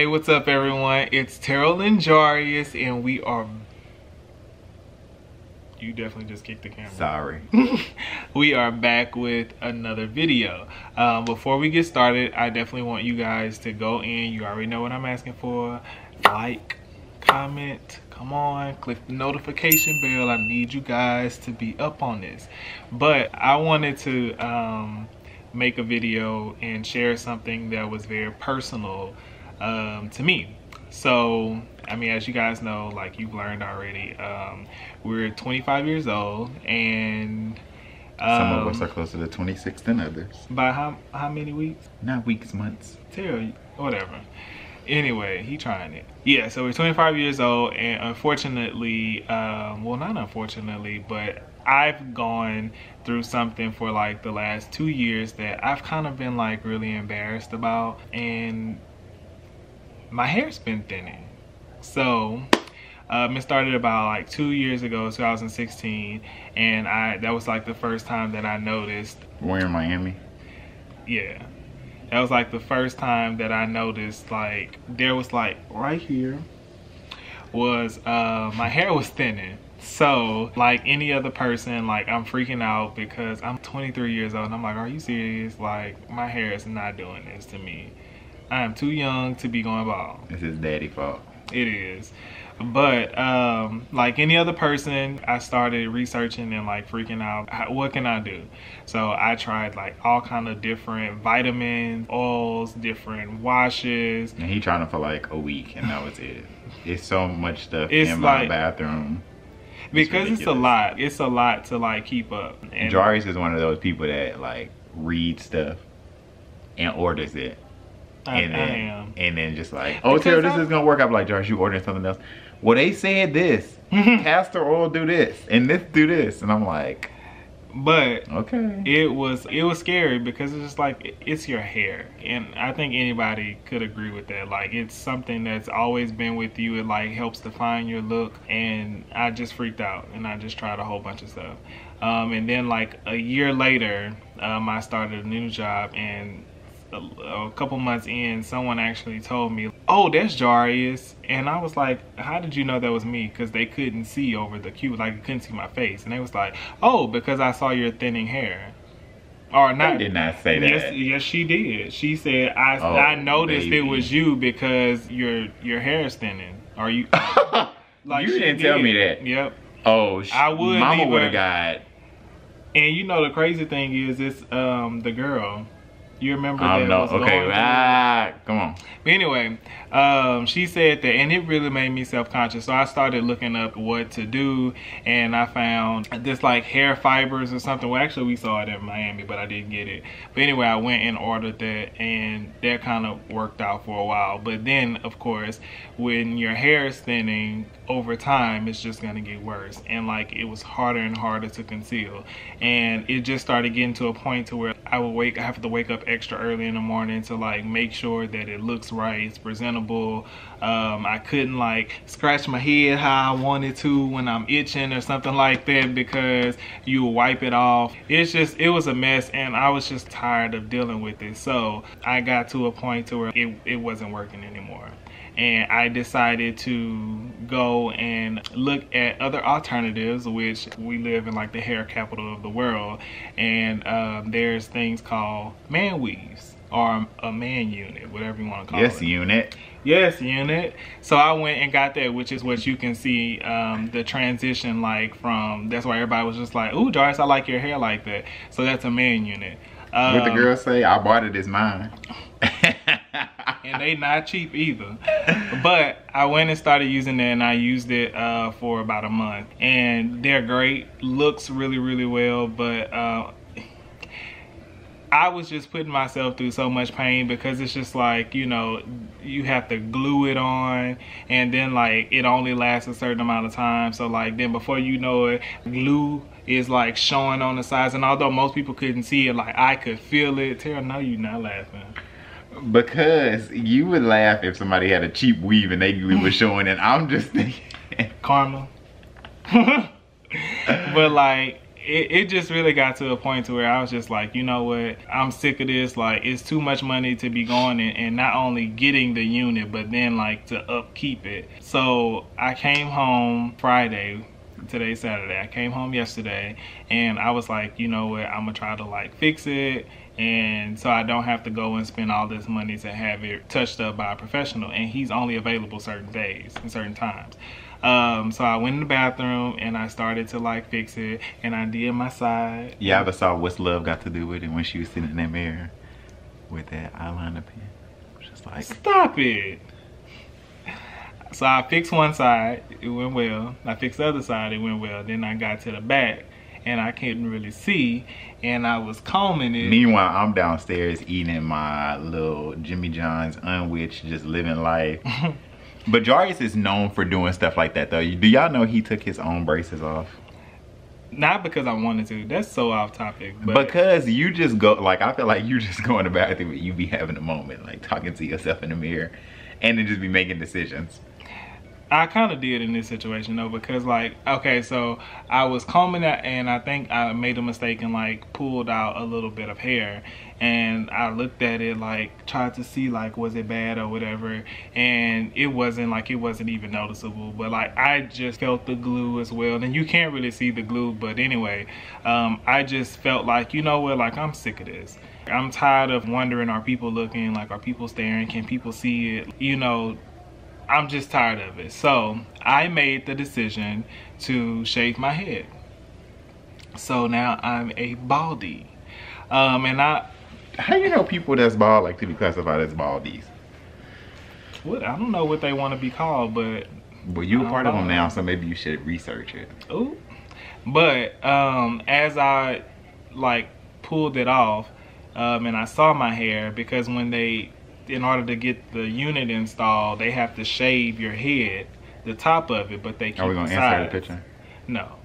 Hey, what's up everyone? It's Terrell Jarius and we are... You definitely just kicked the camera. Sorry. We are back with another video. Before we get started, I definitely want you guys to go in. You already know what I'm asking for. Like, comment, come on, click the notification bell. I need you guys to be up on this. But I wanted to make a video and share something that was very personal to me. So, I mean, as you guys know, like you've learned already, we're 25 years old, and some of us are closer to 26 than others. By how many weeks? Not weeks, months. Terrell, whatever. Anyway, he trying it. Yeah, so we're 25 years old, and unfortunately, well, not unfortunately, but I've gone through something for like the last 2 years that I've kind of been like really embarrassed about, and my hair's been thinning. So it started about like 2 years ago, 2016, and that was like the first time that I noticed. We're in Miami. Yeah, that was like the first time that I noticed, like there was like right here was my hair was thinning. So like any other person, like I'm freaking out because I'm 23 years old and I'm like, are you serious? Like my hair is not doing this to me. I am too young to be going bald. It's his daddy's fault. It is. But like any other person, I started researching and like freaking out. What can I do? So I tried like all kind of different vitamins, oils, different washes. And he trying it for like a week and that was it. It's so much stuff It's in my like, bathroom. Because it's a lot. It's a lot to like keep up. And Jarius is one of those people that like reads stuff and orders it. I am. And then just like, oh, Terrell, this is gonna work out. I'm like, Jarius, you ordering something else? Well, they said this. Castor oil do this, and this do this, and I'm like, but okay. It was scary because it's just like it's your hair, and I think anybody could agree with that. Like it's something that's always been with you. It like helps define your look, and I just freaked out, and I just tried a whole bunch of stuff. And then like a year later, I started a new job, and a couple months in, someone actually told me, oh, that's Jarius. And I was like, how did you know that was me? Because they couldn't see over the cube, like you couldn't see my face. And they was like, oh, because I saw your thinning hair. Or not. I did not say that. Yes, she did. She said, I noticed it was you because your hair is thinning. Are you? Like you didn't tell me that. Yep. Oh, I would. Mama would have got. And you know the crazy thing is, it's the girl. You remember that? No. Okay. Come on. But anyway, she said that, and it really made me self-conscious. So I started looking up what to do, and I found this like hair fibers or something. Well, actually, we saw it in Miami, but I didn't get it. But anyway, I went and ordered that, and that kind of worked out for a while. But then, of course, when your hair is thinning over time, it's just gonna get worse. And like it was harder and harder to conceal, and it just started getting to a point to where I have to wake up extra early in the morning to like make sure that it looks right, it's presentable. I couldn't like scratch my head how I wanted to when I'm itching or something like that because you wipe it off. It was a mess, and I was just tired of dealing with it. So I got to a point to where it wasn't working anymore. And I decided to go and look at other alternatives, which we live in like the hair capital of the world. And there's things called man weaves or a man unit, whatever you want to call it. Yes, unit. Yes, unit. So I went and got that, which is what you can see the transition like from. That's why everybody was just like, ooh, Jarius, I like your hair like that. So that's a man unit. What the girl say? I bought it, it's mine. And they not cheap either. But I went and started using that, and I used it for about a month, and they're great. Looks really, really well, but I was just putting myself through so much pain because it's just like, you know, you have to glue it on, and then like it only lasts a certain amount of time. So like then before you know it, glue is like showing on the sides, and although most people couldn't see it, like I could feel it. Terrell, no, you're not laughing. Because you would laugh if somebody had a cheap weave and they glue was showing, and I'm just thinking karma. But like it just really got to a point to where I was just like, you know what, I'm sick of this. Like, it's too much money to be going and not only getting the unit, but then like to upkeep it. So I came home Friday. Today's Saturday. I came home yesterday and I was like, you know what, I'm gonna try to like fix it, and so I don't have to go and spend all this money to have it touched up by a professional. And he's only available certain days and certain times. So I went in the bathroom and I started to like fix it, and I did my side. You ever saw what's love got to do with it when she was sitting in that mirror with that eyeliner pen? Just like, stop it. So I fixed one side, it went well. I fixed the other side, it went well. Then I got to the back and I couldn't really see, and I was combing it. Meanwhile, I'm downstairs eating my little Jimmy John's unwitch, just living life. But Jarius is known for doing stuff like that though. Do y'all know he took his own braces off? Not because I wanted to. That's so off topic. But because you just go, like, I feel like you just go in the bathroom and you be having a moment, like talking to yourself in the mirror, and then just be making decisions. I kind of did in this situation though, because like, okay, so I was combing it and I think I made a mistake and like pulled out a little bit of hair, and I looked at it, like tried to see like was it bad or whatever, and it wasn't even noticeable, but like I just felt the glue as well, and you can't really see the glue, but anyway, I just felt like, you know what, like I'm sick of this. I'm tired of wondering, are people looking, like are people staring, can people see it, you know. I'm just tired of it. So I made the decision to shave my head. So now I'm a baldy. And how you know people that's bald like to be classified as baldies? What, I don't know what they want to be called, but you're part of them now, so maybe you should research it. Ooh. But as I like pulled it off, and I saw my hair, because when in order to get the unit installed, they have to shave your head, the top of it, but they keep the sides. Are we gonna insert a picture? No.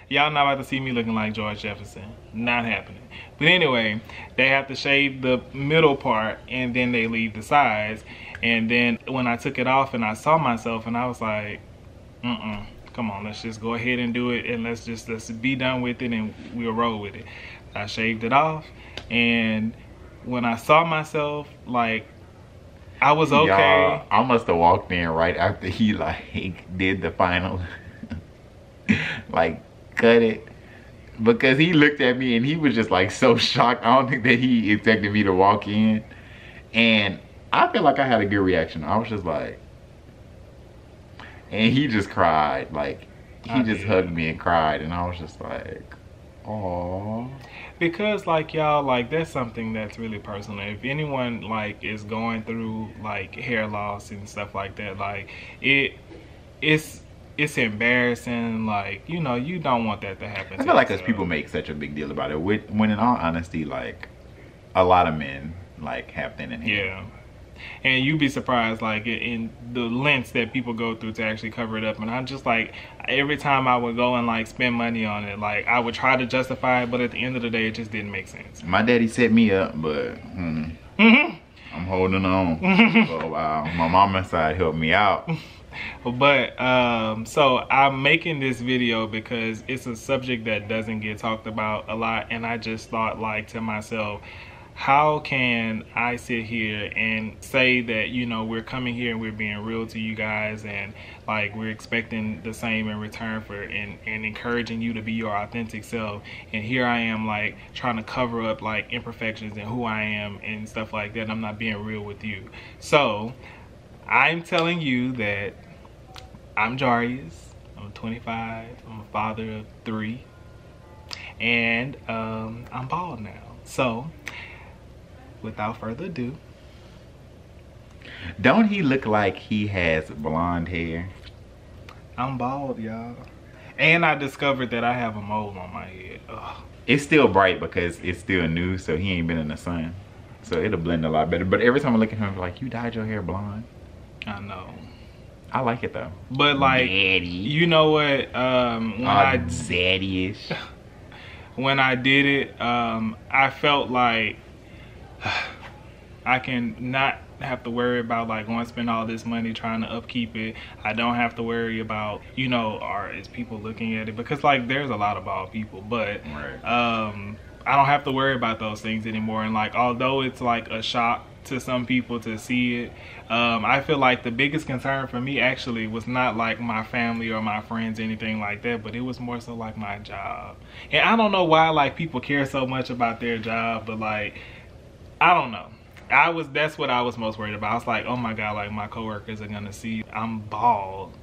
Y'all not about to see me looking like George Jefferson. Not happening. But anyway, they have to shave the middle part and then they leave the sides. And then when I took it off and I saw myself, and I was like, come on, let's just go ahead and do it, and let's be done with it and we'll roll with it. I shaved it off, and when I saw myself, like, I was okay. I must have walked in right after he like did the final like cut it, because he looked at me and he was just like so shocked. I don't think that he expected me to walk in, and I feel like I had a good reaction. I was just like, and he just cried, like he just hugged me and cried, and I was just like, aww. Because like y'all, like that's something that's really personal. If anyone like is going through like hair loss and stuff like that, like it's embarrassing. Like, you know, you don't want that to happen. I feel like because people make such a big deal about it, when in all honesty, like a lot of men like have thinning hair. Yeah. And you'd be surprised, like, in the lengths that people go through to actually cover it up. And I'm just like, every time I would go and like spend money on it, like I would try to justify it, but at the end of the day, it just didn't make sense. My daddy set me up, but I'm holding on for a while. My mama's side helped me out. But so I'm making this video because it's a subject that doesn't get talked about a lot, and I just thought like to myself, how can I sit here and say that, you know, we're coming here and we're being real to you guys, and like we're expecting the same in return for and encouraging you to be your authentic self, and here I am like trying to cover up like imperfections and who I am and stuff like that, and I'm not being real with you. So I'm telling you that I'm Jarius, I'm 25, I'm a father of 3, and I'm bald now. So without further ado, don't he look like he has blonde hair? I'm bald, y'all. And I discovered that I have a mole on my head. Ugh. It's still bright because it's still new, so he ain't been in the sun, so it'll blend a lot better. But every time I look at him, I'm like, you dyed your hair blonde? I know. I like it though. But like, Daddy. You know what? Zaddy-ish. When I did it, I felt like I can not have to worry about like going to spend all this money trying to upkeep it. I don't have to worry about, you know, is people looking at it, because like there's a lot of bald people, but I don't have to worry about those things anymore. And like, although it's like a shock to some people to see it, I feel like the biggest concern for me actually was not like my family or my friends, anything like that, but it was more so like my job. And I don't know why like people care so much about their job, but like, I don't know. That's what I was most worried about. I was like, oh my God, like my coworkers are gonna see I'm bald.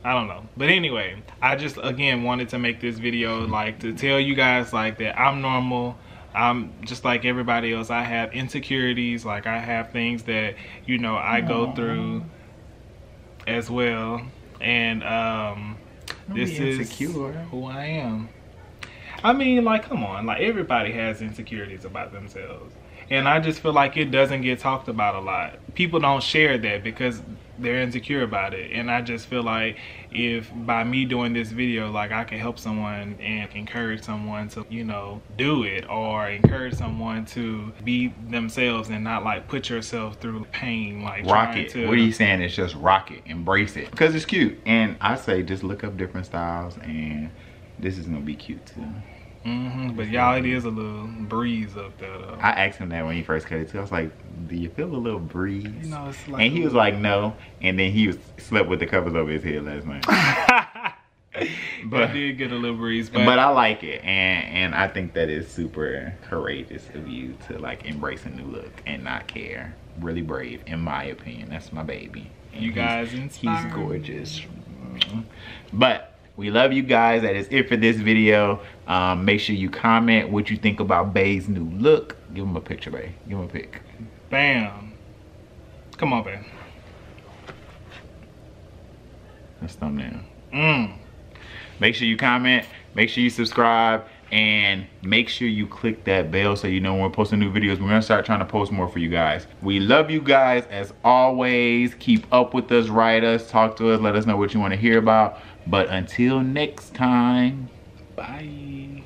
I don't know. But anyway, I just again wanted to make this video like to tell you guys like that I'm normal. I'm just like everybody else. I have insecurities, like I have things that, you know, I go through as well. And this is who I am. I mean, like, come on, like everybody has insecurities about themselves. And I just feel like it doesn't get talked about a lot. People don't share that because they're insecure about it. And I just feel like if by me doing this video, like I can help someone and encourage someone to, you know, do it, or encourage someone to be themselves and not like put yourself through pain, like rock it. What are you saying? It's just rock it, embrace it, because it's cute. And I say just look up different styles, and this is gonna be cute too. But y'all, it is a little breeze up there though. I asked him that when he first cut it too. I was like, do you feel a little breeze? You know, it's like, and he was like, no. And then he slept with the covers over his head last night. But I did get a little breeze. But I like it. And I think that is super courageous of you to like embrace a new look and not care. Really brave, in my opinion. That's my baby. And you guys inspire. He's gorgeous. But we love you guys. That is it for this video. Make sure you comment what you think about Bae's new look. Give him a picture, Bae. Give him a pic. Bam. Come on, Bae. That's thumbnail. Make sure you comment. Make sure you subscribe. And make sure you click that bell so you know when we're posting new videos. We're gonna start trying to post more for you guys. We love you guys as always. Keep up with us, write us, talk to us, let us know what you want to hear about. But until next time, bye.